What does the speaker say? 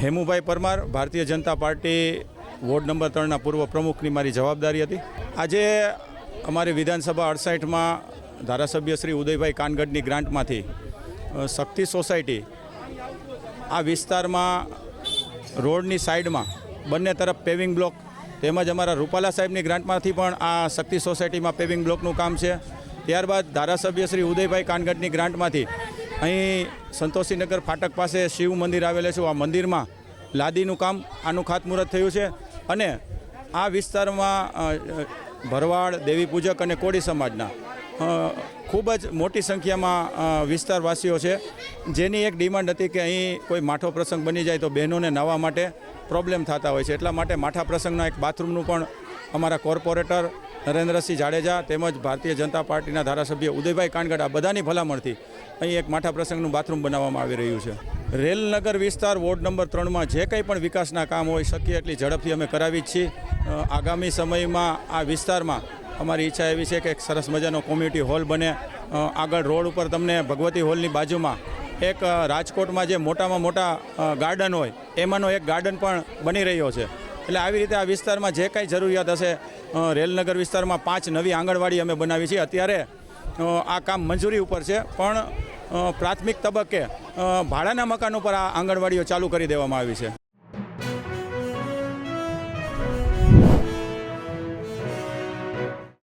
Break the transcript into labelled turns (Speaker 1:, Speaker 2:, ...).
Speaker 1: Hemubhai Parmar, Bharatiya Janata party ward number 3ના પૂર્વ પ્રમુખની મારી જવાબદારી હતી. આજે અમારી વિધાનસભા 68માં ધારાસભ્ય શ્રી ઉદયભાઈ કાનગડની ગ્રાન્ટમાંથી શક્તિ સોસાયટી આ વિસ્તારમાં રોડની સાઈડમાં બંને તરફ પેવિંગ બ્લોક તેમજ અમારા રૂપાલા સાહેબની ગ્રાન્ટમાંથી પણ આ શક્તિ સોસાયટીમાં પેવિંગ બ્લોકનું કામ છે. ત્યારબાદ ધારાસભ્ય શ્રી ઉદયભાઈ કાનગડની ગ્રાન્ટમાંથી અહીં સંતોષીનગર ફાટક પાસે શિવ મંદિર આવેલું છે. આ મંદિરમાં લાદીનું કામ આનું ખાતમુહૂર્ત થયું છે અને આ વિસ્તારમાં ભરવાડ, દેવી પૂજક અને કોળી સમાજના ખૂબ જ મોટી સંખ્યામાં વિસ્તારવાસીઓ છે, જેની એક ડિમાન્ડ હતી કે અહીં કોઈ માઠો પ્રસંગ બની જાય તો બહેનોને નાહવા માટે પ્રોબ્લેમ થતા હોય છે. એટલા માટે માઠા પ્રસંગના એક બાથરૂમનું પણ અમારા કોર્પોરેટર નરેન્દ્રસિંહ જાડેજા તેમજ ભારતીય જનતા પાર્ટીના ધારાસભ્ય ઉદયભાઈ કાનગડ આ બધાની ભલામણથી અહીં એક માઠા પ્રસંગનું બાથરૂમ બનાવવામાં આવી રહ્યું છે. રેલનગર વિસ્તાર વોર્ડ નંબર 3માં જે કંઈ પણ વિકાસના કામ હોય શક્ય એટલી ઝડપથી અમે કરાવી જ છીએ. આગામી સમયમાં આ વિસ્તારમાં અમારી ઈચ્છા એવી છે કે એક સરસ મજાનો કોમ્યુનિટી હોલ બને. આગળ રોડ ઉપર તમને ભગવતી હોલની બાજુમાં એક રાજકોટમાં જે મોટામાં મોટા ગાર્ડન હોય એમાંનો એક ગાર્ડન પણ બની રહ્યો છે. એટલે આવી રીતે આ વિસ્તારમાં જે કાંઈ જરૂરિયાત હશે, રેલનગર વિસ્તારમાં 5 નવી આંગણવાડી અમે બનાવી છે. અત્યારે આ કામ મંજૂરી ઉપર છે, પણ પ્રાથમિક તબક્કે ભાડાના મકાન ઉપર આ આંગણવાડીઓ ચાલુ કરી દેવામાં આવી છે.